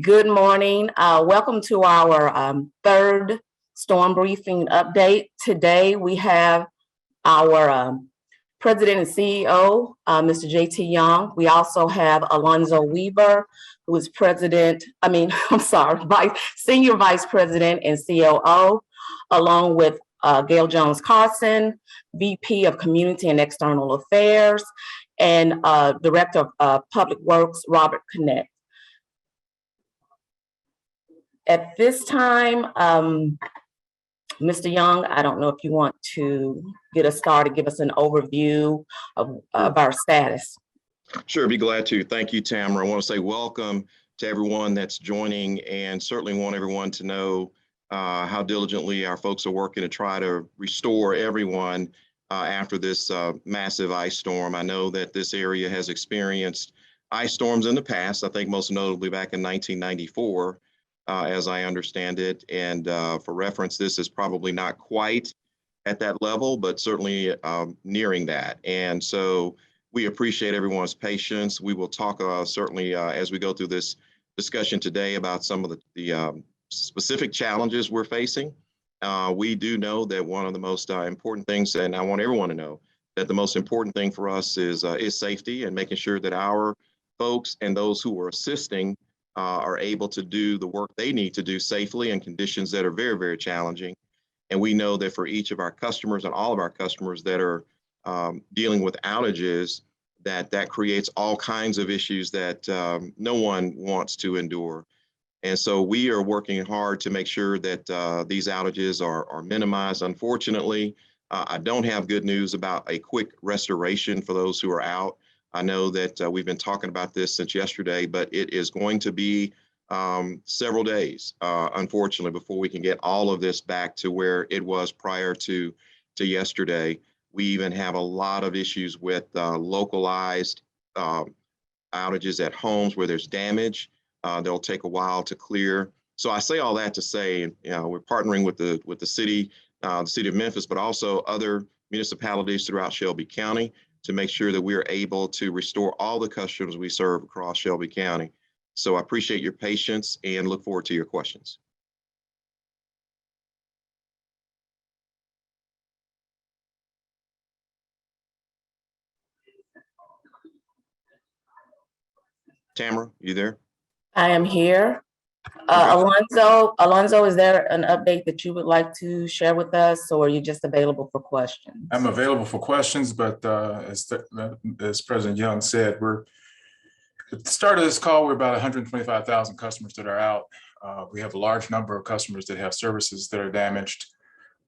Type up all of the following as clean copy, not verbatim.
Good morning. Welcome to our third storm briefing update. Today we have our President and CEO, Mr. J.T. Young. We also have Alonzo Weaver, who is Senior Vice President and COO, along with Gale Carson, VP of Community and External Affairs, and Director of Public Works, Robert Connect. At this time, Mr. Young, I don't know if you want to get us started, give us an overview of our status. Sure, be glad to. Thank you, Tamara. I want to say welcome to everyone that's joining, and certainly want everyone to know how diligently our folks are working to try to restore everyone after this massive ice storm. I know that this area has experienced ice storms in the past, I think most notably back in 1994. As I understand it. And for reference, this is probably not quite at that level, but certainly nearing that. And so we appreciate everyone's patience. We will talk certainly as we go through this discussion today about some of the specific challenges we're facing. We do know that one of the most important things, and I want everyone to know that the most important thing for us is safety and making sure that our folks and those who are assisting are able to do the work they need to do safely in conditions that are very, very challenging. And we know that for each of our customers and all of our customers that are dealing with outages, that creates all kinds of issues that no one wants to endure. And so we are working hard to make sure that these outages are minimized. Unfortunately, I don't have good news about a quick restoration for those who are out. I know that we've been talking about this since yesterday, but it is going to be several days, unfortunately, before we can get all of this back to where it was prior to yesterday. We even have a lot of issues with localized outages at homes where there's damage. They'll take a while to clear. So I say all that to say, we're partnering with the city of Memphis, but also other municipalities throughout Shelby County, to make sure that we are able to restore all the customers we serve across Shelby County. So I appreciate your patience and look forward to your questions. Tamara, you there? I am here. Alonzo, is there an update that you would like to share with us, or are you just available for questions? I'm available for questions, but as President Young said, at the start of this call, we're about 125,000 customers that are out. We have a large number of customers that have services that are damaged,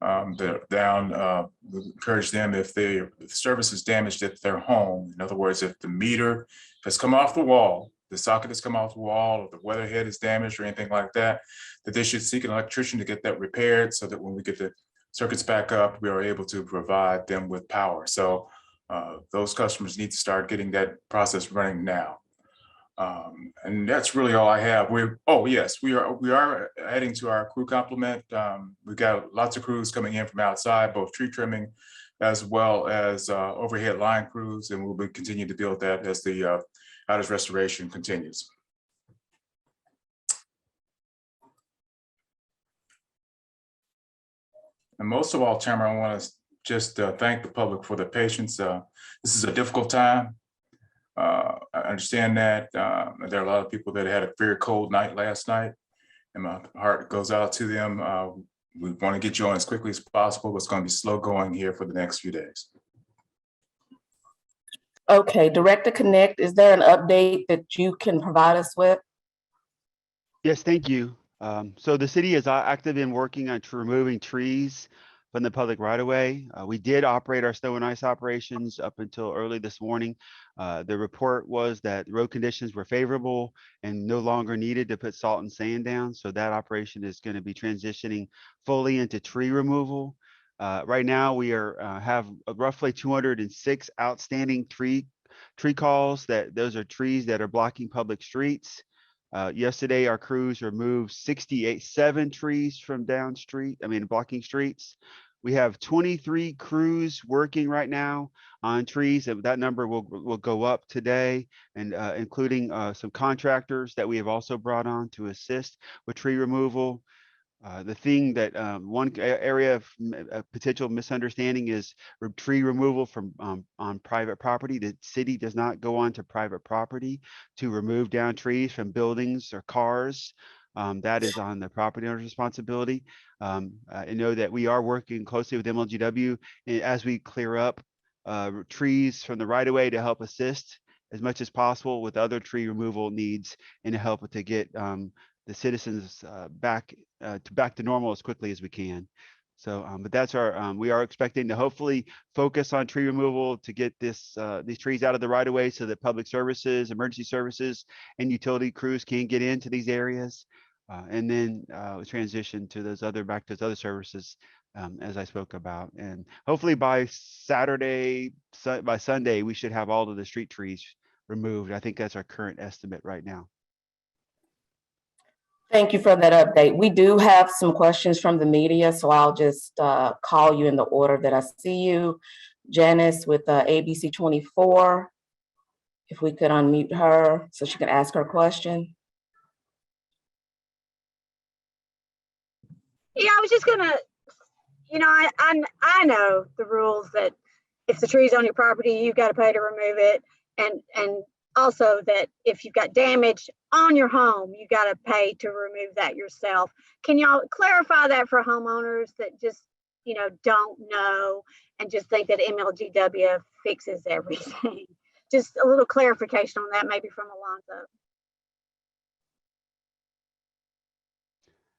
that are down. We encourage them, if the service is damaged at their home, in other words, if the meter has come off the wall, the socket has come off the wall, or the weatherhead is damaged or anything like that, that they should seek an electrician to get that repaired, so that when we get the circuits back up, we are able to provide them with power. So those customers need to start getting that process running now. And that's really all I have. We are adding to our crew complement. We've got lots of crews coming in from outside, both tree trimming as well as overhead line crews, and we'll be continuing to build that as the outage restoration continues. And most of all, Tamara, I want to just thank the public for their patience. This is a difficult time. I understand that there are a lot of people that had a very cold night last night, and my heart goes out to them. We want to get you on as quickly as possible. It's going to be slow going here for the next few days. Okay, Director Connect, is there an update that you can provide us with? Yes, thank you. So the city is active in working on removing trees from the public right-of-way. We did operate our snow and ice operations up until early this morning. The report was that road conditions were favorable and no longer needed to put salt and sand down. So that operation is going to be transitioning fully into tree removal. Right now, we have roughly 206 outstanding tree calls. Those are trees that are blocking public streets. Yesterday, our crews removed 7 trees from blocking streets. We have 23 crews working right now on trees. That number will go up today, and including some contractors that we have also brought on to assist with tree removal. The thing that one area of potential misunderstanding is tree removal from on private property. The city does not go onto private property to remove down trees from buildings or cars. That is on the property owner's responsibility. I know that we are working closely with MLGW as we clear up trees from the right of way to help assist as much as possible with other tree removal needs and to help to get the citizens back to normal as quickly as we can. So, but that's our, we are expecting to hopefully focus on tree removal to get these trees out of the right of way so that public services, emergency services, and utility crews can get into these areas. And then transition to back to those other services as I spoke about. And hopefully by by Sunday, we should have all of the street trees removed. I think that's our current estimate right now. Thank you for that update. We do have some questions from the media, so I'll just call you in the order that I see you. Janice with ABC 24, if we could unmute her so she can ask her question. Yeah, I was just gonna, I know the rules that if the tree's on your property, you've got to pay to remove it, and also that if you've got damage on your home, you got to pay to remove that yourself. Can y'all clarify that for homeowners that just, don't know and just think that MLGW fixes everything? Just a little clarification on that, maybe from Alonzo.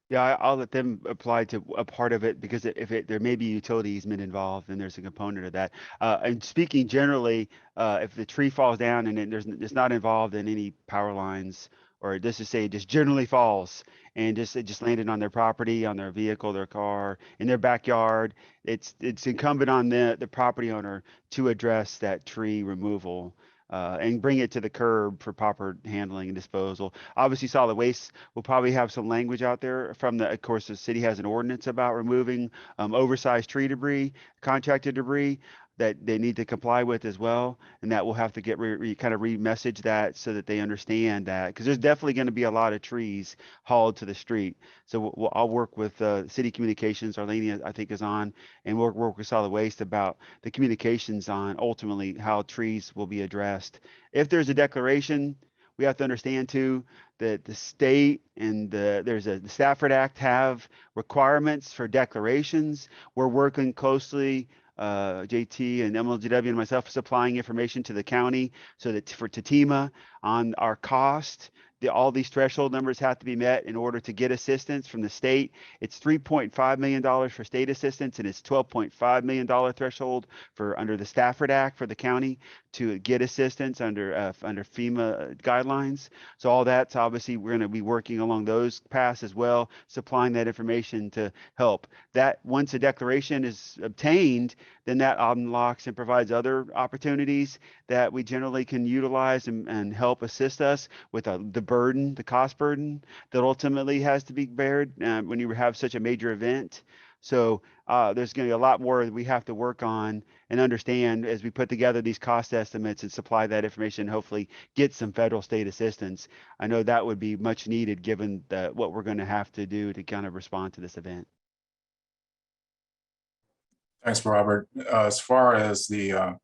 Yeah, I'll let them apply to a part of it because there may be utility easement involved, and there's a component of that. And speaking generally, if the tree falls down and it's not involved in any power lines, or just to say it just generally falls and it just landed on their property, on their vehicle, their car, in their backyard, it's incumbent on the property owner to address that tree removal. And bring it to the curb for proper handling and disposal. Obviously, solid waste will probably have some language out there from of course, the city has an ordinance about removing oversized tree debris, contracted debris that they need to comply with as well. And that will have to get kind of re-message that so that they understand that, because there's definitely going to be a lot of trees hauled to the street. So I'll work with city communications. Arlene, I think, is on, and we'll work with solid waste about the communications on ultimately how trees will be addressed. If there's a declaration, we have to understand too that the state and the Stafford Act have requirements for declarations. We're working closely, JT and MLGW and myself, supplying information to the county so that for TTEMA on our cost. All these threshold numbers have to be met in order to get assistance from the state. It's $3.5 million for state assistance, and it's $12.5 million threshold for under the Stafford Act for the county to get assistance under FEMA guidelines. So all that's obviously we're going to be working along those paths as well, supplying that information to help. That once a declaration is obtained, then that unlocks and provides other opportunities that we generally can utilize and help assist us with the cost burden that ultimately has to be bared when you have such a major event. So there's going to be a lot more that we have to work on and understand as we put together these cost estimates and supply that information, hopefully get some federal state assistance. I know that would be much needed given what we're going to have to do to kind of respond to this event. Thanks, Robert. As far as the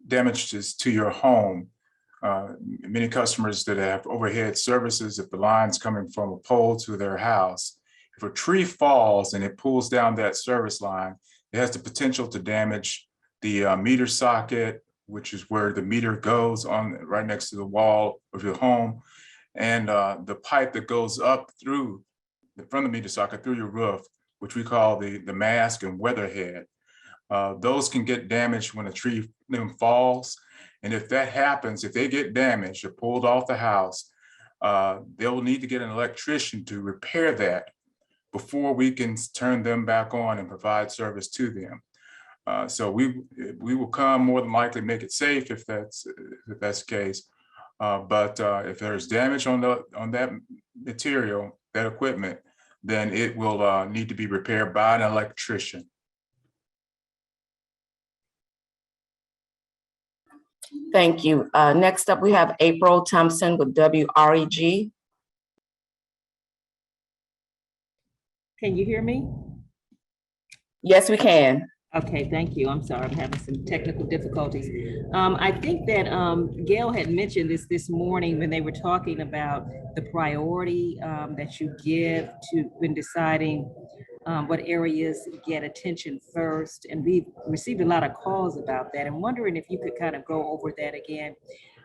damages to your home, many customers that have overhead services, if the line's coming from a pole to their house, if a tree falls and it pulls down that service line, it has the potential to damage the meter socket, which is where the meter goes on right next to the wall of your home, and the pipe that goes up through from the meter socket through your roof, which we call the mask and weatherhead. Those can get damaged when a tree limb falls. And if that happens, if they get damaged or pulled off the house, they'll need to get an electrician to repair that before we can turn them back on and provide service to them. So we will come more than likely make it safe if that's the case. But if there's damage on that material, that equipment, then it will need to be repaired by an electrician. Thank you. Next up, we have April Thompson with WREG. Can you hear me? Yes, we can. Okay, thank you. I'm sorry, I'm having some technical difficulties. I think that Gale had mentioned this morning when they were talking about the priority that you give to when deciding what areas get attention first. And we've received a lot of calls about that. I'm wondering if you could kind of go over that again.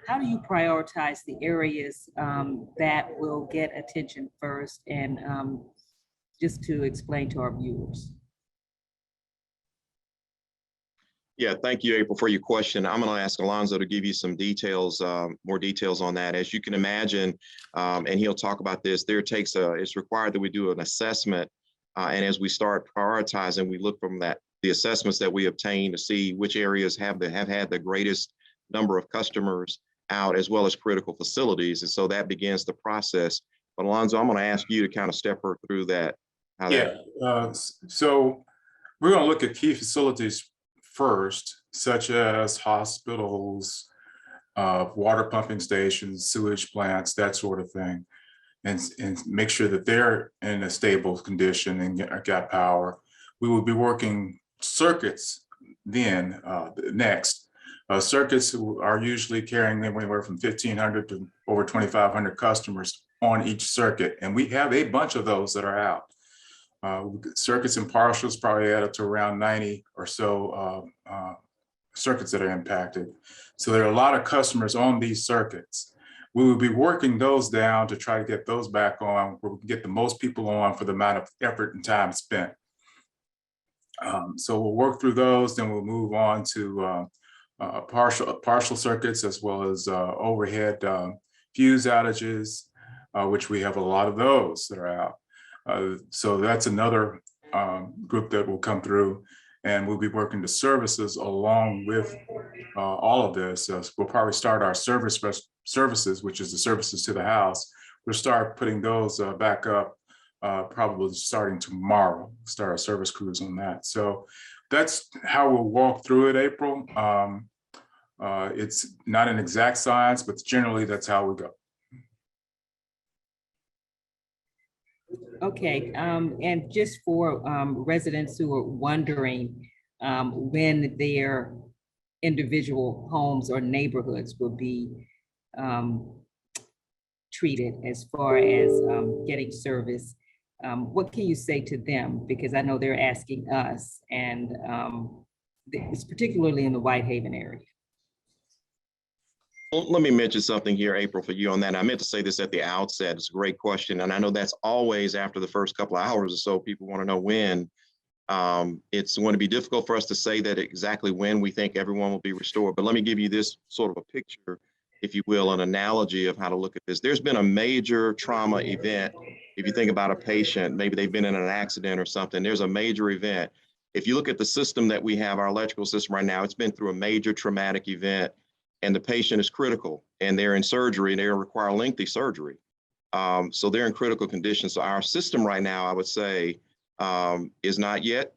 How do you prioritize the areas that will get attention first? And just to explain to our viewers. Yeah, thank you, April, for your question. I'm going to ask Alonzo to give you some details, more details on that. As you can imagine, and he'll talk about this, it's required that we do an assessment. And as we start prioritizing, we look from the assessments that we obtain to see which areas have had the greatest number of customers out, as well as critical facilities. And so that begins the process. But Alonzo, I'm going to ask you to kind of step her through that. So we're going to look at key facilities first, such as hospitals, water pumping stations, sewage plants, that sort of thing, and make sure that they're in a stable condition and got power. We will be working circuits then next. Circuits are usually carrying anywhere from 1,500 to over 2,500 customers on each circuit, and we have a bunch of those that are out. Circuits and partials probably add up to around 90 or so circuits that are impacted. So there are a lot of customers on these circuits. We will be working those down to try to get those back on where we can get the most people on for the amount of effort and time spent. So we'll work through those, then we'll move on to partial circuits, as well as overhead fuse outages, which we have a lot of those that are out. So that's another group that will come through, and we'll be working the services along with all of this. We'll probably start our services, which is the services to the house. We'll start putting those back up probably starting tomorrow, start our service crews on that. So that's how we'll walk through it, April. It's not an exact science, but generally that's how we go. Okay, and just for residents who are wondering when their individual homes or neighborhoods will be treated as far as getting service, what can you say to them? Because I know they're asking us, and it's particularly in the Whitehaven area. Well, let me mention something here, April, for you on that. I meant to say this at the outset. It's a great question. And I know that's always after the first couple of hours or so, people want to know when. It's going to be difficult for us to say that exactly when we think everyone will be restored. But let me give you this sort of a picture, if you will, an analogy of how to look at this. There's been a major trauma event. If you think about a patient, maybe they've been in an accident or something, there's a major event. If you look at the system that we have, our electrical system right now, it's been through a major traumatic event, and the patient is critical, and they're in surgery, and they require lengthy surgery. So they're in critical condition. So our system right now, I would say, is not yet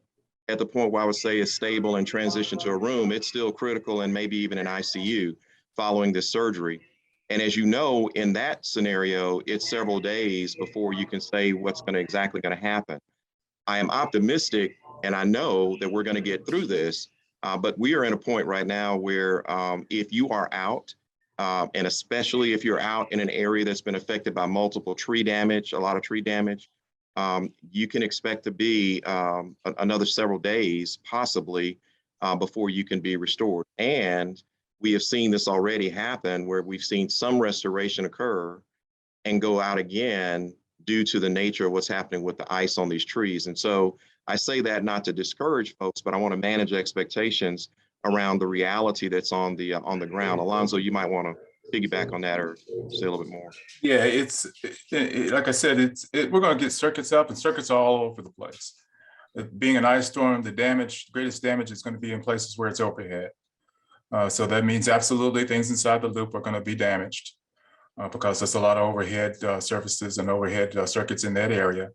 at the point where I would say is stable and transition to a room. It's still critical and maybe even an ICU following this surgery. And as you know, in that scenario, it's several days before you can say what's exactly going to happen. I am optimistic, and I know that we're going to get through this. But we are in a point right now where if you are out, and especially if you're out in an area that's been affected by multiple tree damage, a lot of tree damage, you can expect to be another several days possibly before you can be restored. And we have seen this already happen where we've seen some restoration occur and go out again due to the nature of what's happening with the ice on these trees. And so I say that not to discourage folks, but I want to manage expectations around the reality that's on the ground. Alonzo, you might want to piggyback on that or say a little bit more. Yeah, it's like I said, we're going to get circuits up, and circuits are all over the place. Being an ice storm, the greatest damage is going to be in places where it's overhead. So that means absolutely things inside the loop are going to be damaged because there's a lot of overhead surfaces and overhead circuits in that area.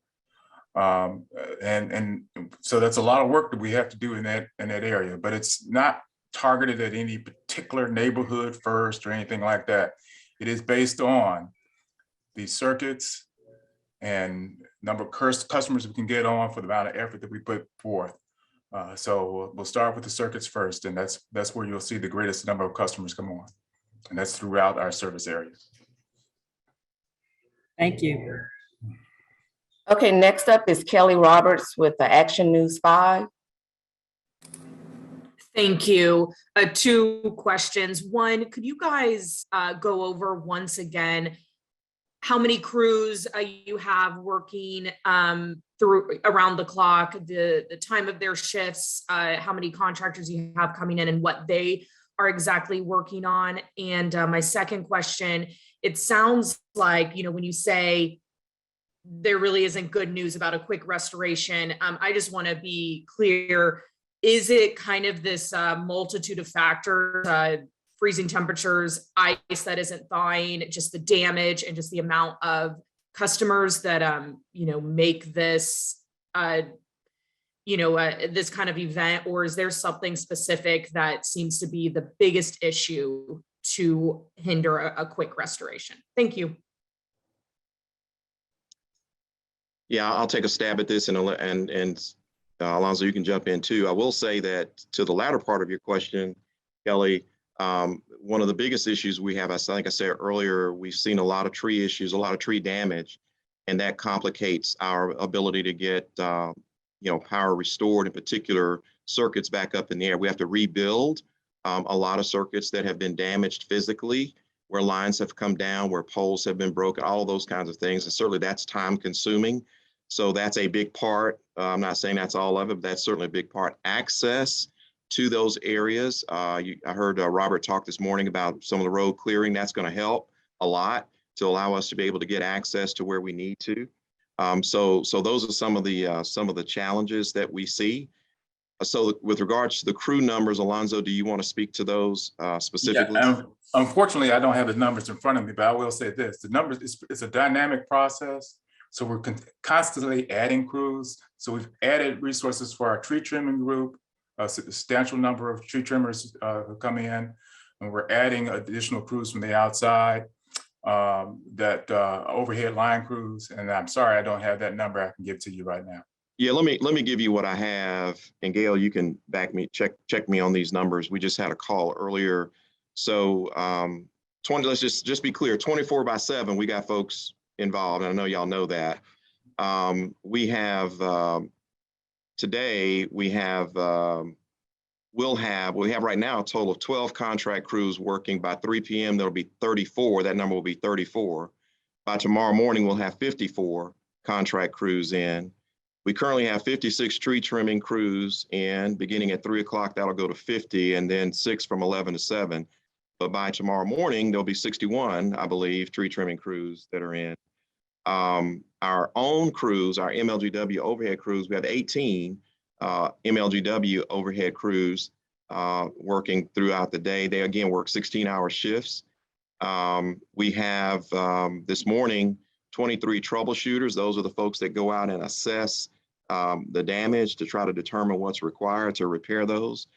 And so that's a lot of work that we have to do in that area, but it's not targeted at any particular particular neighborhood first or anything like that. It is based on the circuits and number of customers we can get on for the amount of effort that we put forth. So we'll start with the circuits first, and that's where you'll see the greatest number of customers come on. And that's throughout our service areas. Thank you. Okay, next up is Kelly Roberts with the Action News 5. Thank you. Two questions. One, could you guys go over once again how many crews you have working through around the clock, the time of their shifts, how many contractors you have coming in and what they are exactly working on? And my second question, it sounds like, you know, when you say there really isn't good news about a quick restoration, I just want to be clear. Is it kind of this multitude of factors, freezing temperatures, ice that isn't thawing, just the damage and just the amount of customers that, you know, make this, this kind of event? Or is there something specific that seems to be the biggest issue to hinder a quick restoration? Thank you. Yeah, I'll take a stab at this, and Alonzo, you can jump in too. I will say that to the latter part of your question, Kelly, one of the biggest issues we have, I think I said earlier, we've seen a lot of tree issues, a lot of tree damage, and that complicates our ability to get power restored, in particular circuits back up in the air. We have to rebuild a lot of circuits that have been damaged physically, where lines have come down, where poles have been broken, all of those kinds of things. And certainly that's time consuming. So that's a big part. I'm not saying that's all of it, but that's certainly a big part. Access to those areas. I heard Robert talk this morning about some of the road clearing. That's going to help a lot to allow us to be able to get access to where we need to. So those are some of the challenges that we see. So with regards to the crew numbers, Alonzo, do you want to speak to those specifically? Yeah, unfortunately, I don't have the numbers in front of me, but I will say this: the numbers, it's a dynamic process. So we're constantly adding crews. So we've added resources for our tree trimming group, a substantial number of tree trimmers who come in, and we're adding additional crews from the outside, overhead line crews. And I'm sorry, I don't have that number I can give to you right now. Yeah, let me give you what I have, and Gale, you can check me on these numbers. We just had a call earlier. So let's just be clear, 24/7, we got folks involved, and I know y'all know that. We have today, we have right now a total of 12 contract crews working. By 3 p.m. there'll be 34. That number will be 34. By tomorrow morning, we'll have 54 contract crews in. We currently have 56 tree trimming crews in. Beginning at 3 o'clock, that'll go to 50, and then 6 from 11 to 7. But by tomorrow morning, there'll be 61, I believe, tree trimming crews that are in. Our own crews, our MLGW overhead crews, we have 18 MLGW overhead crews working throughout the day. They again work 16-hour shifts. We have this morning 23 troubleshooters. Those are the folks that go out and assess the damage to try to determine what's required to repair those.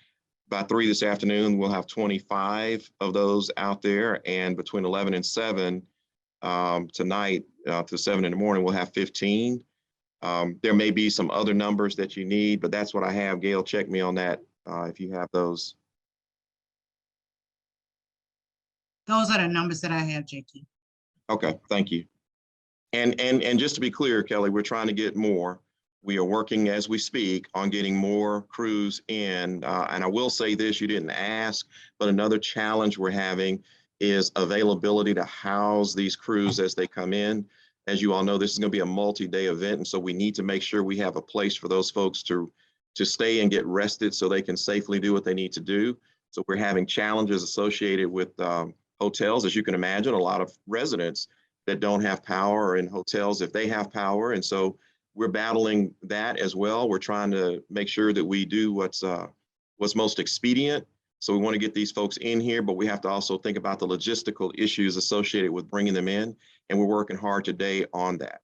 By 3 this afternoon, we'll have 25 of those out there, and between 11 and 7 tonight to 7 in the morning, we'll have 15. There may be some other numbers that you need, but that's what I have. Gale, check me on that if you have those. Those are the numbers that I have, JT. Okay, thank you. And just to be clear, Kelly, we're trying to get more. We are working as we speak on getting more crews in. And I will say this, you didn't ask, but another challenge we're having is availability to house these crews as they come in. As you all know, this is going to be a multi-day event, and so we need to make sure we have a place for those folks to stay and get rested so they can safely do what they need to do. So we're having challenges associated with hotels, as you can imagine, a lot of residents that don't have power are in hotels if they have power. And so we're battling that as well. We're trying to make sure that we do what's most expedient. So we want to get these folks in here, but we have to also think about the logistical issues associated with bringing them in. And we're working hard today on that.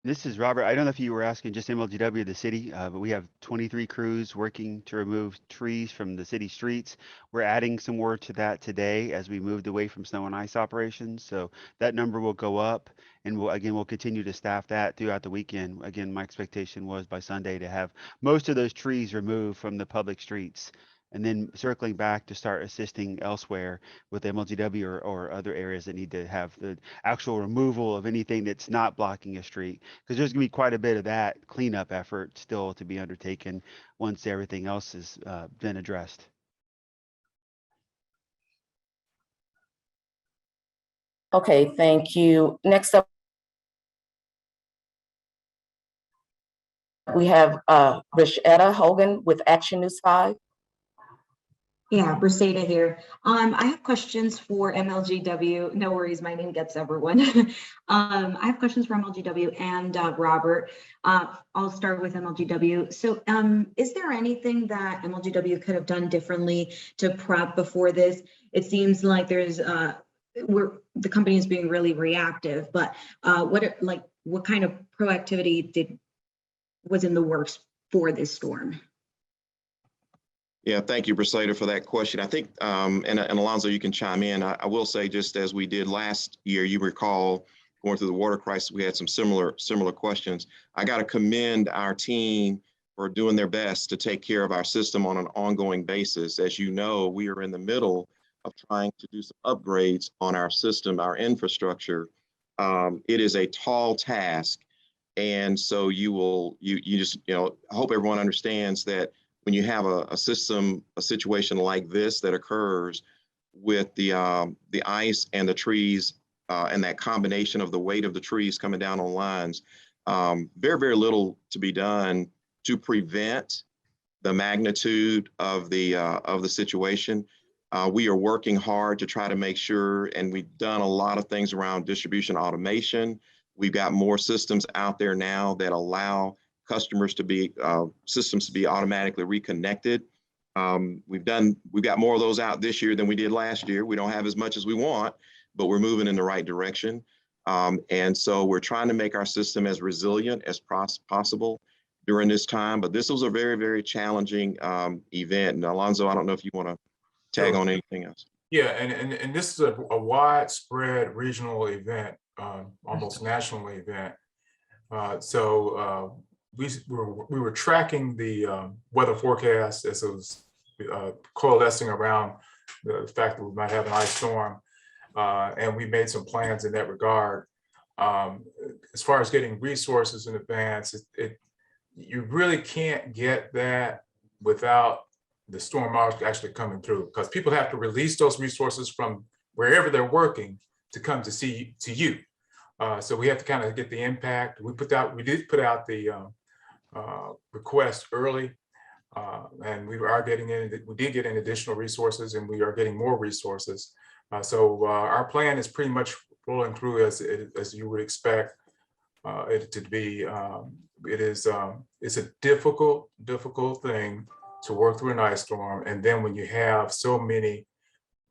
This is Robert. I don't know if you were asking just MLGW, the city, but we have 23 crews working to remove trees from the city streets. We're adding some more to that today as we moved away from snow and ice operations. So that number will go up, and we'll continue to staff that throughout the weekend. Again, my expectation was by Sunday to have most of those trees removed from the public streets, and then circling back to start assisting elsewhere with MLGW or other areas that need to have the actual removal of anything that's not blocking a street, because there's gonna be quite a bit of that cleanup effort still to be undertaken once everything else has been addressed. Okay, thank you. Next up, we have Briseida Holguin with Action News 5. Yeah, Briseida here. I have questions for MLGW. No worries, my name gets everyone. I have questions for MLGW and Robert. I'll start with MLGW. So is there anything that MLGW could have done differently to prep before this? It seems like there's the company is being really reactive, but what kind of proactivity was in the works for this storm? Yeah, thank you, Briseida, for that question. I think, and Alonzo, you can chime in. I will say, just as we did last year, you recall going through the water crisis, we had some similar questions. I got to commend our team for doing their best to take care of our system on an ongoing basis. As you know, we are in the middle of trying to do some upgrades on our system, our infrastructure. It is a tall task. And so you just, I hope everyone understands that when you have a situation like this that occurs with the ice and the trees and that combination of the weight of the trees coming down on lines, very, very little to be done to prevent the magnitude of the situation. We are working hard to try to make sure, and we've done a lot of things around distribution automation. We've got more systems out there now that allow customers to be systems to be automatically reconnected. We've got more of those out this year than we did last year. We don't have as much as we want, but we're moving in the right direction. And so we're trying to make our system as resilient as possible during this time. But this was a very, very challenging event. And Alonzo, I don't know if you want to tag on anything else. Yeah, and this is a widespread regional event, almost national event. So we were tracking the weather forecast as it was coalescing around the fact that we might have an ice storm, and we made some plans in that regard. As far as getting resources in advance, you really can't get that without the storm actually coming through, because people have to release those resources from wherever they're working to come to you. So we have to kind of get the impact. We did put out the request early, and we did get in additional resources, and we are getting more resources. So our plan is pretty much rolling through as you would expect it to be. It's a difficult thing to work through an ice storm, and then when you have so many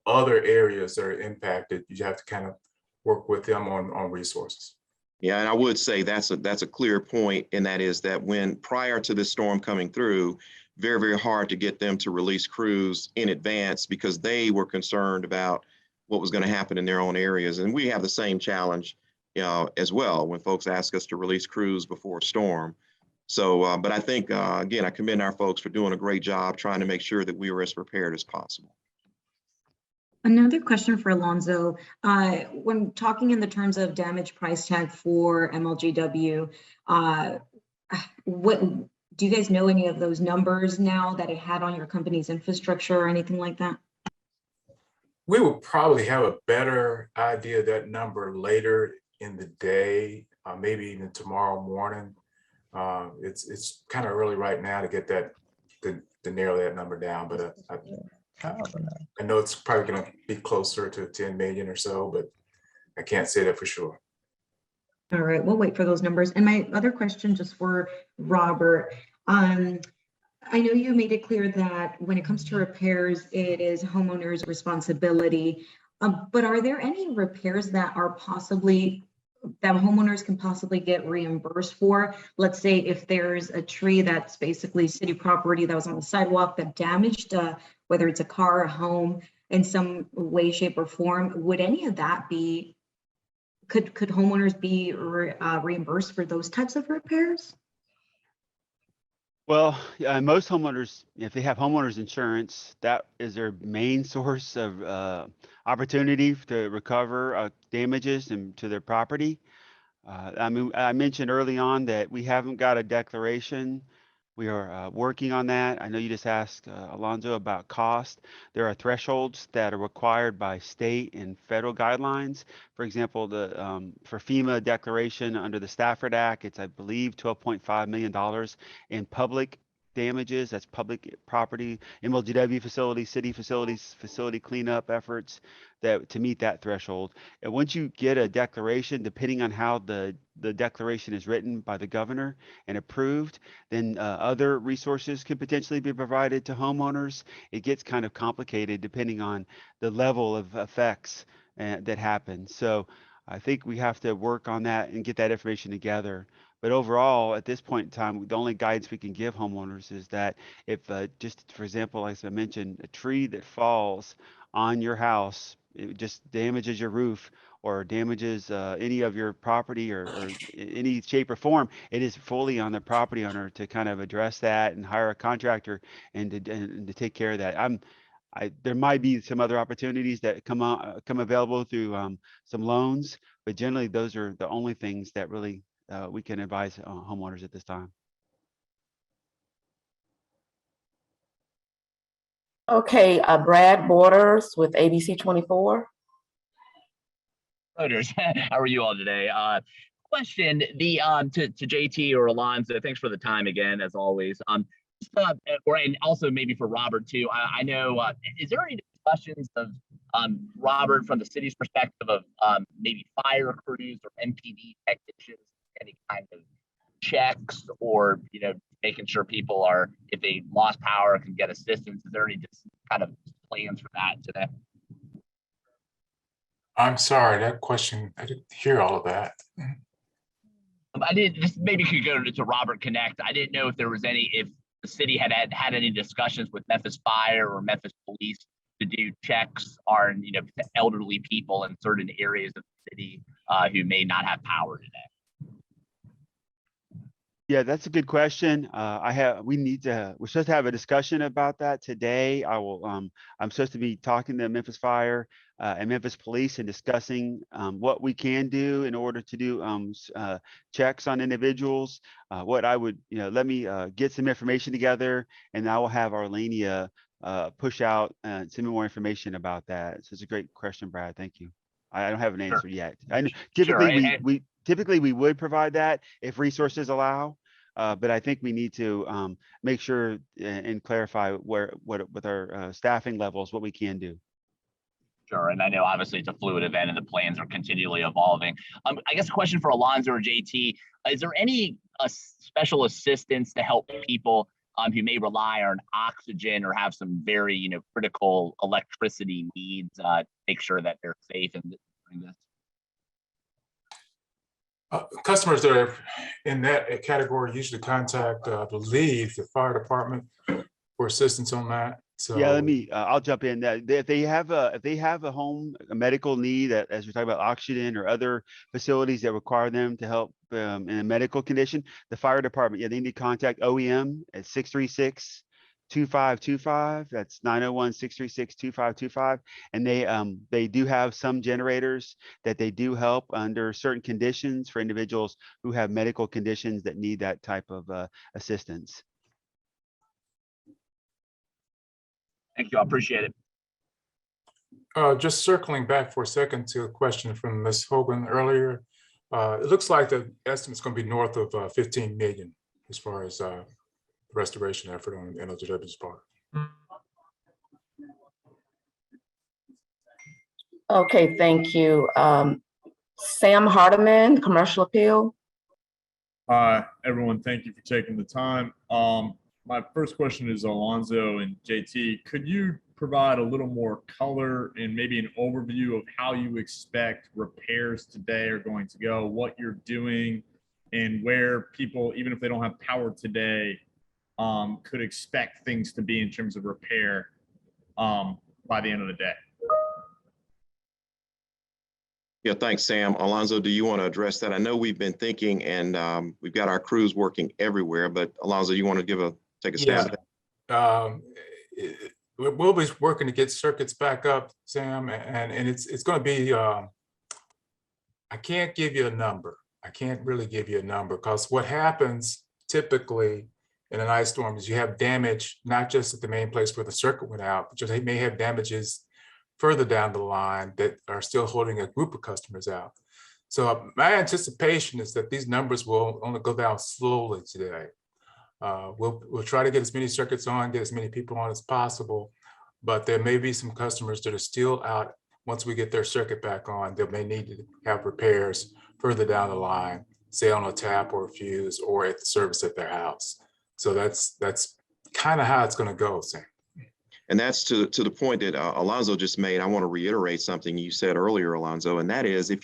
other areas that are impacted, you have to kind of work with them on resources. Yeah, and I would say that's a clear point, and that is that when prior to this storm coming through, very, very hard to get them to release crews in advance because they were concerned about what was going to happen in their own areas. And we have the same challenge, as well when folks ask us to release crews before a storm. So, but I think, again, I commend our folks for doing a great job trying to make sure that we were as prepared as possible. Another question for Alonzo. When talking in the terms of damage price tag for MLGW, what do you guys know any of those numbers now that it had on your company's infrastructure or anything like that? We will probably have a better idea of that number later in the day, maybe even tomorrow morning. It's kind of early right now to get that to narrow that number down, but I know it's probably going to be closer to 10 million or so, but I can't say that for sure. All right, we'll wait for those numbers. And my other question just for Robert, I know you made it clear that when it comes to repairs, it is homeowners' responsibility, but are there any repairs that are possibly that homeowners can possibly get reimbursed for? Let's say if there's a tree that's basically city property that was on the sidewalk that damaged, whether it's a car, a home, in some way, shape, or form, would any of that be, could homeowners be reimbursed for those types of repairs? Well, most homeowners, if they have homeowners insurance, that is their main source of opportunity to recover damages to their property. I mean, I mentioned early on that we haven't got a declaration. We are working on that. I know you just asked Alonzo about cost. There are thresholds that are required by state and federal guidelines. For example, for FEMA declaration under the Stafford Act, it's, I believe, $12.5 million in public damages. That's public property, MLGW facilities, city facilities, facility cleanup efforts to meet that threshold. And once you get a declaration, depending on how the declaration is written by the governor and approved, then other resources could potentially be provided to homeowners. It gets kind of complicated depending on the level of effects that happen. So I think we have to work on that and get that information together. But overall, at this point in time, the only guidance we can give homeowners is that if, just for example, as I mentioned, a tree that falls on your house, it just damages your roof or damages any of your property or any shape or form, it is fully on the property owner to kind of address that and hire a contractor and to take care of that. There might be some other opportunities that come available through some loans, but generally those are the only things that really we can advise homeowners at this time. Okay, Brad Broders with ABC 24. Broders, how are you all today? Question to JT or Alonzo, thanks for the time again, as always. And also maybe for Robert too. I know, is there any discussions of Robert from the city's perspective of maybe fire crews or MPD technicians, any kind of checks or making sure people are, if they lost power, can get assistance? Is there any just kind of plans for that today? I'm sorry, that question, I didn't hear all of that. I did just maybe could go to Robert Connect. I didn't know if there was if the city had any discussions with Memphis Fire or Memphis Police to do checks on elderly people in certain areas of the city who may not have power today. Yeah, that's a good question. We're supposed to have a discussion about that today. I'm supposed to be talking to Memphis Fire and Memphis Police and discussing what we can do in order to do checks on individuals. What I would, let me get some information together, and I will have Arlenia push out and send me more information about that. So it's a great question, Brad. Thank you. I don't have an answer yet. I know typically we would provide that if resources allow. But I think we need to make sure and clarify with our staffing levels, what we can do. Sure, and I know obviously it's a fluid event and the plans are continually evolving. I guess a question for Alonzo or JT, is there any special assistance to help people who may rely on oxygen or have some very critical electricity needs, make sure that they're safe in doing this? Customers that are in that category usually contact, I believe, the fire department for assistance on that. So yeah, I'll jump in. If they have a home, a medical need, as we're talking about oxygen or other facilities that require them to help in a medical condition, the fire department, they need to contact OEM at 636-2525. That's 901-636-2525. And they do have some generators that they do help under certain conditions for individuals who have medical conditions that need that type of assistance. Thank you, I appreciate it. Just circling back for a second to a question from Ms. Holguin earlier. It looks like the estimate's going to be north of 15 million as far as restoration effort on NLGW's part. Okay, thank you. Sam Hardiman, Commercial Appeal. Hi, everyone. Thank you for taking the time. My first question is Alonzo and JT. Could you provide a little more color and maybe an overview of how you expect repairs today are going to go, what you're doing, and where people, even if they don't have power today, could expect things to be in terms of repair by the end of the day? Yeah, thanks, Sam. Alonzo, do you want to address that? I know we've been thinking, and we've got our crews working everywhere, but Alonzo, you want to take a stab at it? We'll be working to get circuits back up, Sam, and it's going to be, I can't give you a number. I can't really give you a number, because what happens typically in an ice storm is you have damage, not just at the main place where the circuit went out, but you may have damages further down the line that are still holding a group of customers out. So my anticipation is that these numbers will only go down slowly today. We'll try to get as many circuits on, get as many people on as possible, but there may be some customers that are still out. Once we get their circuit back on, they may need to have repairs further down the line, say on a tap or a fuse or at the service at their house. So that's kind of how it's going to go, Sam. And that's to the point that Alonzo just made. I want to reiterate something you said earlier, Alonzo, and that is, if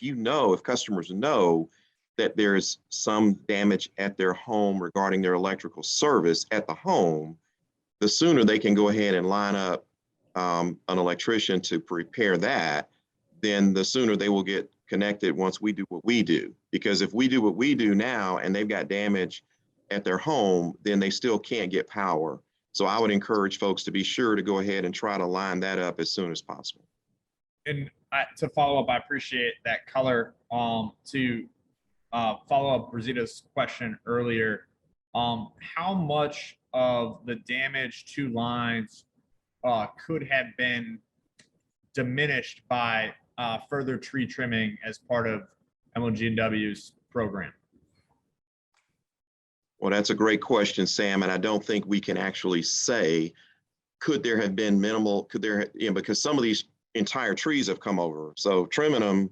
customers know that there's some damage at their home regarding their electrical service at the home, the sooner they can go ahead and line up an electrician to repair that, then the sooner they will get connected once we do what we do. Because if we do what we do now and they've got damage at their home, then they still can't get power. So I would encourage folks to be sure to go ahead and try to line that up as soon as possible. And to follow up, I appreciate that color. To follow up Briseida's question earlier, how much of the damage to lines could have been diminished by further tree trimming as part of MLG&W's program? Well, that's a great question, Sam, and I don't think we can actually say, could there have been minimal, because some of these entire trees have come over. So trimming them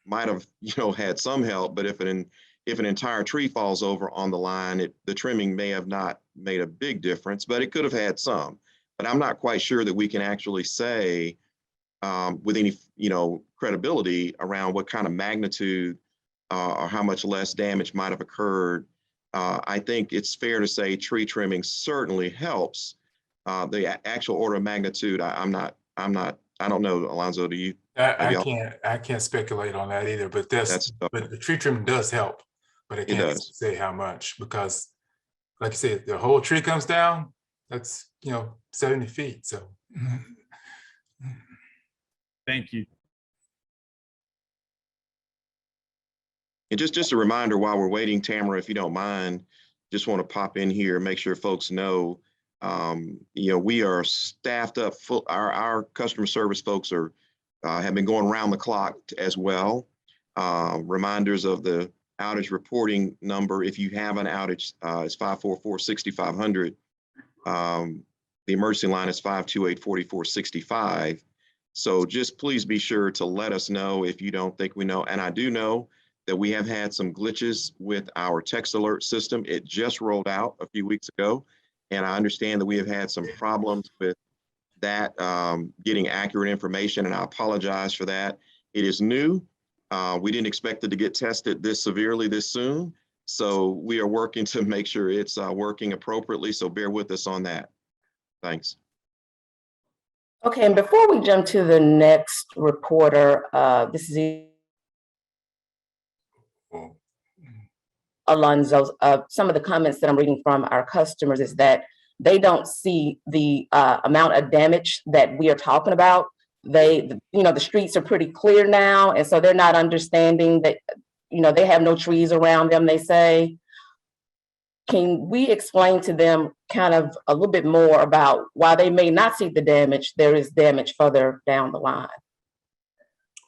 might have, had some help, but if an entire tree falls over on the line, the trimming may have not made a big difference, but it could have had some. But I'm not quite sure that we can actually say with any, credibility around what kind of magnitude or how much less damage might have occurred. I think it's fair to say tree trimming certainly helps. The actual order of magnitude, I don't know, Alonzo, do you? I can't speculate on that either, but but the tree trimming does help, but I can't say how much, because like you said, the whole tree comes down, that's 70 feet. So thank you. And just a reminder while we're waiting, Tamara, if you don't mind, just want to pop in here, make sure folks know, we are staffed up full. Our customer service folks have been going around the clock as well. Reminders of the outage reporting number. If you have an outage, it's 544-6500. The emergency line is 528-4465. So just please be sure to let us know if you don't think we know. And I do know that we have had some glitches with our text alert system. It just rolled out a few weeks ago. And I understand that we have had some problems with that getting accurate information, and I apologize for that. It is new. We didn't expect it to get tested this severely this soon. So we are working to make sure it's working appropriately. So bear with us on that. Thanks. Okay, and before we jump to the next reporter, this is Alonzo. Some of the comments that I'm reading from our customers is that they don't see the amount of damage that we are talking about. The streets are pretty clear now, and so they're not understanding that, they have no trees around them, they say. Can we explain to them kind of a little bit more about why they may not see the damage? There is damage further down the line.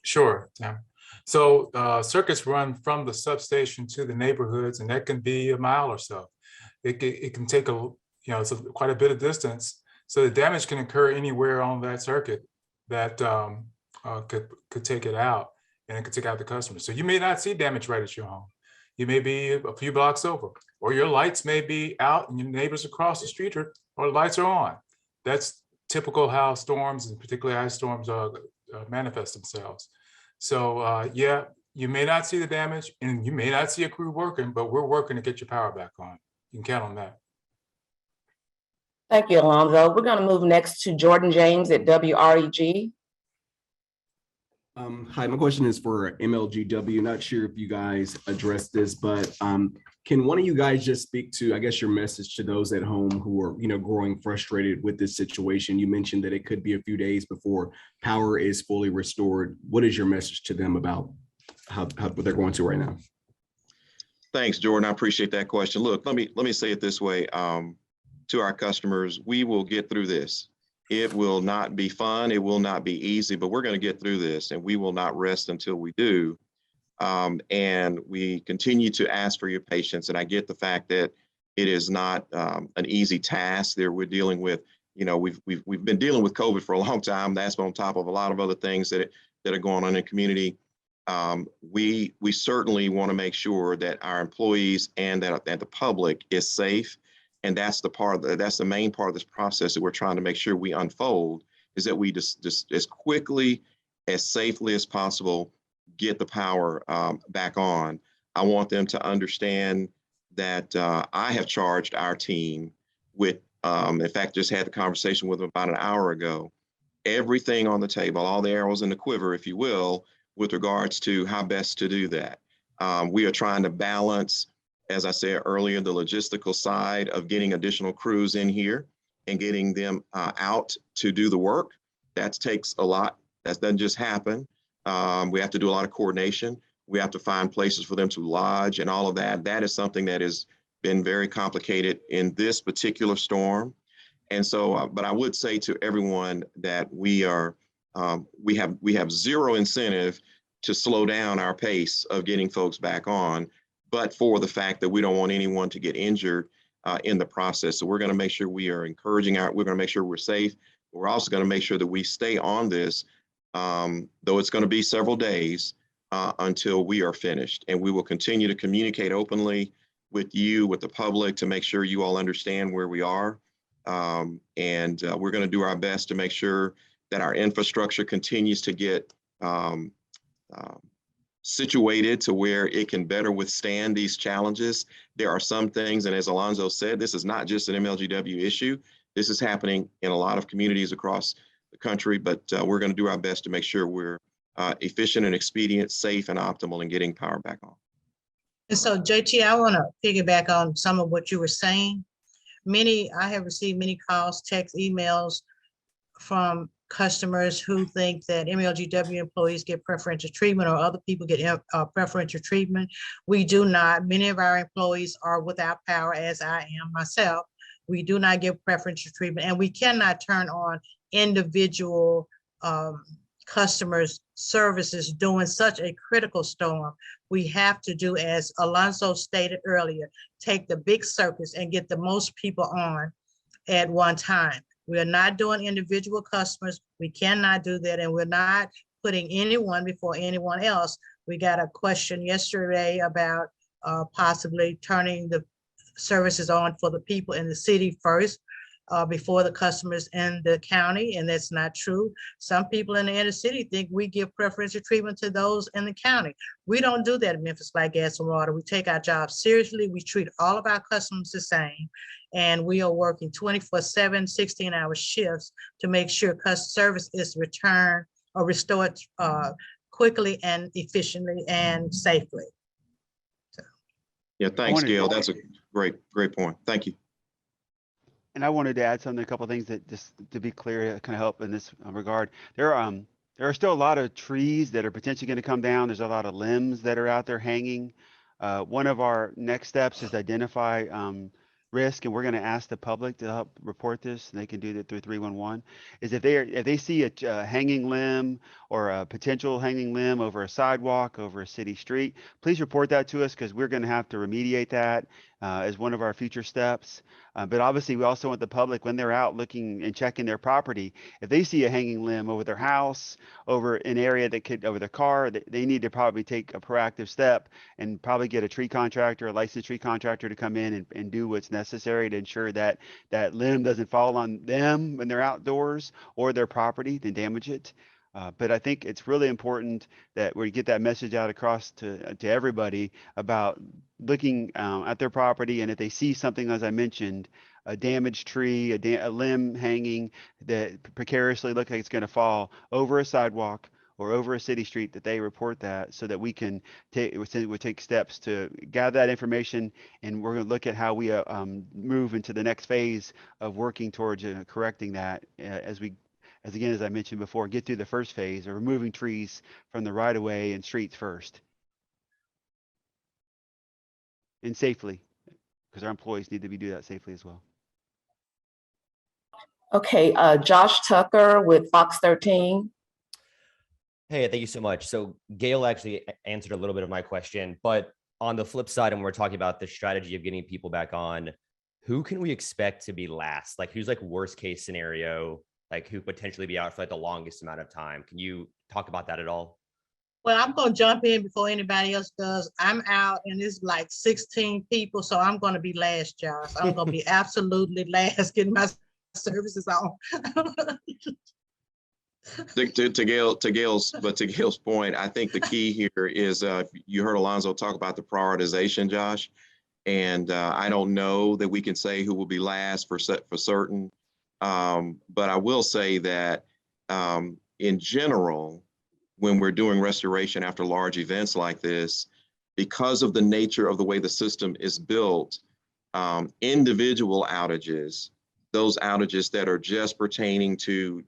Sure. Yeah. So circuits run from the substation to the neighborhoods, and that can be a mile or so. It can take it's quite a bit of distance. So the damage can occur anywhere on that circuit that could take it out, and it could take out the customer. So you may not see damage right at your home. You may be a few blocks over, or your lights may be out and your neighbors across the street or lights are on. That's typical how storms and particularly ice storms manifest themselves. So yeah, you may not see the damage and you may not see a crew working, but we're working to get your power back on. You can count on that. Thank you, Alonzo. We're going to move next to Jordan James at WREG. Hi, my question is for MLGW. Not sure if you guys addressed this, but can one of you guys just speak to, I guess, your message to those at home who are, growing frustrated with this situation? You mentioned that it could be a few days before power is fully restored. What is your message to them about what they're going through right now? Thanks, Jordan. I appreciate that question. Look, let me say it this way. To our customers, we will get through this. It will not be fun. It will not be easy, but we're going to get through this and we will not rest until we do. And we continue to ask for your patience. And I get the fact that it is not an easy task there. We're dealing with, we've been dealing with COVID for a long time. That's on top of a lot of other things that are going on in the community. We certainly want to make sure that our employees and that the public is safe. And that's the main part of this process that we're trying to make sure we unfold, is that we just as quickly, as safely as possible, get the power back on. I want them to understand that I have charged our team with, in fact, just had the conversation with them about an hour ago, everything on the table, all the arrows in the quiver, if you will, with regards to how best to do that. We are trying to balance, as I said earlier, the logistical side of getting additional crews in here and getting them out to do the work. That takes a lot. That doesn't just happen. We have to do a lot of coordination. We have to find places for them to lodge and all of that. That is something that has been very complicated in this particular storm. And so, but I would say to everyone that we have zero incentive to slow down our pace of getting folks back on, but for the fact that we don't want anyone to get injured in the process. So we're going to make sure we are encouraging we're going to make sure we're safe. We're also going to make sure that we stay on this, though it's going to be several days until we are finished. And we will continue to communicate openly with you, with the public, to make sure you all understand where we are. And we're going to do our best to make sure that our infrastructure continues to get situated to where it can better withstand these challenges. There are some things, and as Alonzo said, this is not just an MLGW issue. This is happening in a lot of communities across the country, but we're going to do our best to make sure we're efficient and expedient, safe and optimal in getting power back on. And so JT, I want to piggyback on some of what you were saying. I have received many calls, texts, emails from customers who think that MLGW employees get preferential treatment or other people get preferential treatment. We do not. Many of our employees are without power, as I am myself. We do not give preferential treatment, and we cannot turn on individual customers' services during such a critical storm. We have to do, as Alonzo stated earlier, take the big circus and get the most people on at one time. We are not doing individual customers. We cannot do that. And we're not putting anyone before anyone else. We got a question yesterday about possibly turning the services on for the people in the city first before the customers in the county. And that's not true. Some people in the inner city think we give preferential treatment to those in the county. We don't do that at Memphis Light, Gas and Water. We take our job seriously. We treat all of our customers the same. And we are working 24/7, 16-hour shifts to make sure customer service is returned or restored quickly and efficiently and safely. So. Yeah, thanks, Gale. That's a great point. Thank you. And I wanted to add something, a couple of things that just to be clear, kind of help in this regard. There are still a lot of trees that are potentially going to come down. There's a lot of limbs that are out there hanging. One of our next steps is to identify risk, and we're going to ask the public to help report this, and they can do that through 311, is if they see a hanging limb or a potential hanging limb over a sidewalk, over a city street, please report that to us because we're going to have to remediate that as one of our future steps. But obviously, we also want the public, when they're out looking and checking their property, if they see a hanging limb over their house, over an area that could, over their car, they need to probably take a proactive step and probably get a tree contractor, a licensed tree contractor to come in and do what's necessary to ensure that that limb doesn't fall on them when they're outdoors or their property, then damage it. But I think it's really important that we get that message out across to everybody about looking at their property, and if they see something, as I mentioned, a damaged tree, a limb hanging that precariously looks like it's going to fall over a sidewalk or over a city street, that they report that so that we can take steps to gather that information, and we're going to look at how we move into the next phase of working towards correcting that as again, as I mentioned before, get through the first phase of removing trees from the right of way and streets first. And safely, because our employees need to do that safely as well. Okay, Josh Tucker with Fox 13. Hey, thank you so much. So Gale actually answered a little bit of my question, but on the flip side, and we're talking about the strategy of getting people back on, who can we expect to be last? Like, who's like worst case scenario, like who potentially be out for like the longest amount of time? Can you talk about that at all? Well, I'm going to jump in before anybody else does. I'm out and it's like 16 people, so I'm going to be last, Josh. I'm going to be absolutely last getting my services on. To Gale's point, I think the key here is you heard Alonzo talk about the prioritization, Josh, and I don't know that we can say who will be last for certain, but I will say that in general, when we're doing restoration after large events like this, because of the nature of the way the system is built, individual outages, those outages that are just pertaining to,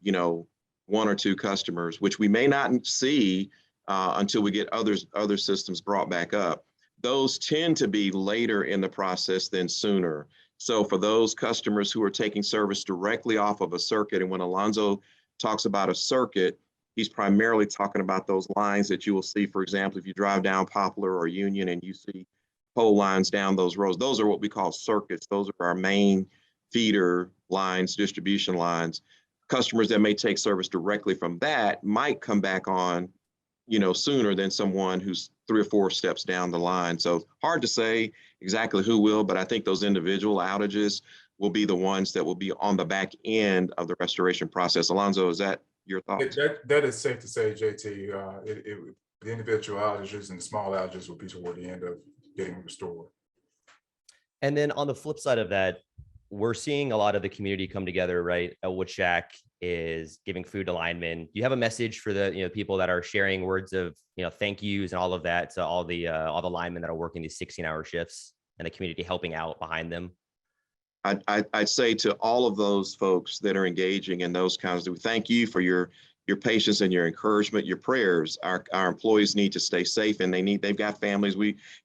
one or two customers, which we may not see until we get other systems brought back up, those tend to be later in the process than sooner. So for those customers who are taking service directly off of a circuit, and when Alonzo talks about a circuit, he's primarily talking about those lines that you will see, for example, if you drive down Poplar or Union and you see pole lines down those roads, those are what we call circuits. Those are our main feeder lines, distribution lines. Customers that may take service directly from that might come back on, sooner than someone who's 3 or 4 steps down the line. So hard to say exactly who will, but I think those individual outages will be the ones that will be on the back end of the restoration process. Alonzo, is that your thoughts? That is safe to say, JT. The individual outages and the small outages will be toward the end of getting restored. And then on the flip side of that, we're seeing a lot of the community come together, right? Wood Shack is giving food to linemen. Do you have a message for the people that are sharing words of thank yous and all of that to all the linemen that are working these 16-hour shifts and the community helping out behind them? I'd say to all of those folks that are engaging in those kinds of, thank you for your patience and your encouragement, your prayers. Our employees need to stay safe, and they've got families.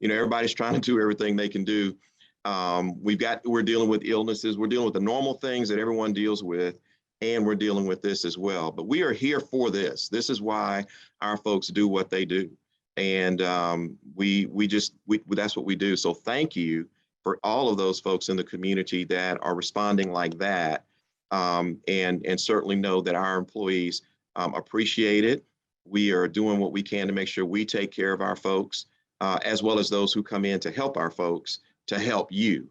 Everybody's trying to do everything they can do. We're dealing with illnesses. We're dealing with the normal things that everyone deals with, and we're dealing with this as well. But we are here for this. This is why our folks do what they do. And that's what we do. So thank you for all of those folks in the community that are responding like that. And certainly know that our employees appreciate it. We are doing what we can to make sure we take care of our folks, as well as those who come in to help our folks, to help you,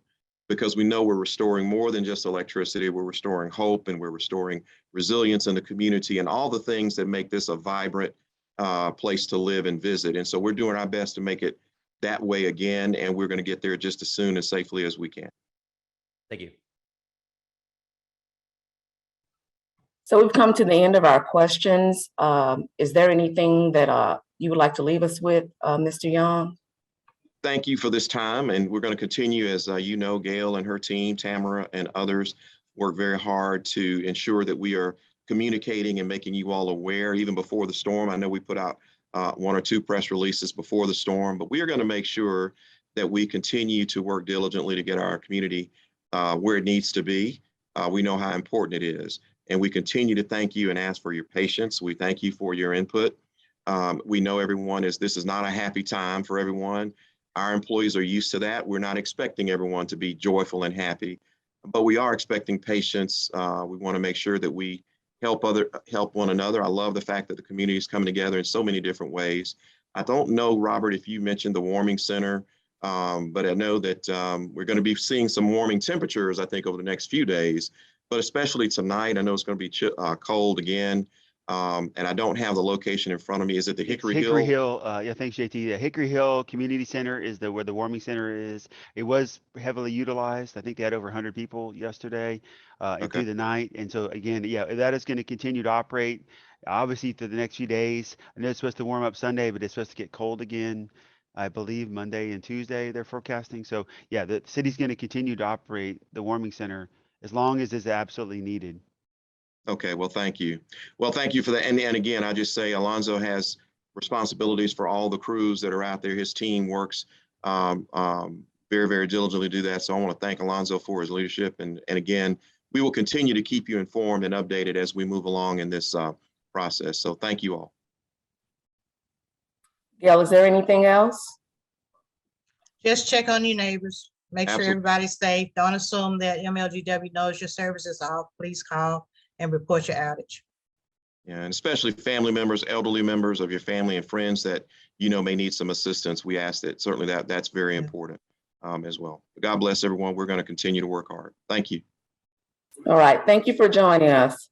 because we know we're restoring more than just electricity. We're restoring hope, and we're restoring resilience in the community and all the things that make this a vibrant place to live and visit. And so we're doing our best to make it that way again, and we're going to get there just as soon and safely as we can. Thank you. So we've come to the end of our questions. Is there anything that you would like to leave us with, Mr. Young? Thank you for this time, and we're going to continue, as Gale and her team, Tamara and others, work very hard to ensure that we are communicating and making you all aware even before the storm. I know we put out 1 or 2 press releases before the storm, but we are going to make sure that we continue to work diligently to get our community where it needs to be. We know how important it is. And we continue to thank you and ask for your patience. We thank you for your input. We know this is not a happy time for everyone. Our employees are used to that. We're not expecting everyone to be joyful and happy, but we are expecting patience. We want to make sure that we help one another. I love the fact that the community is coming together in so many different ways. I don't know, Robert, if you mentioned the warming center, but I know that we're going to be seeing some warming temperatures, I think, over the next few days, but especially tonight. I know it's going to be cold again. And I don't have the location in front of me. Is it the Hickory Hill? Hickory Hill, yeah, thanks, JT. The Hickory Hill Community Center is where the warming center is. It was heavily utilized. I think they had over 100 people yesterday and through the night. And so again, yeah, that is going to continue to operate, obviously, through the next few days. I know it's supposed to warm up Sunday, but it's supposed to get cold again, I believe, Monday and Tuesday, they're forecasting. So yeah, the city's going to continue to operate the warming center as long as it's absolutely needed. Okay, well, thank you. Well, thank you for that. And again, I just say Alonzo has responsibilities for all the crews that are out there. His team works very, very diligently to do that. So I want to thank Alonzo for his leadership. And again, we will continue to keep you informed and updated as we move along in this process. So thank you all. Gail, is there anything else? Just check on your neighbors. Make sure Absolutely. everybody's safe. Don't assume that MLGW knows your service is off. Please call and report your outage. Yeah, and especially family members, elderly members of your family and friends that may need some assistance. We ask that certainly that's very important as well. But God bless everyone. We're going to continue to work hard. Thank you. All right. Thank you for joining us.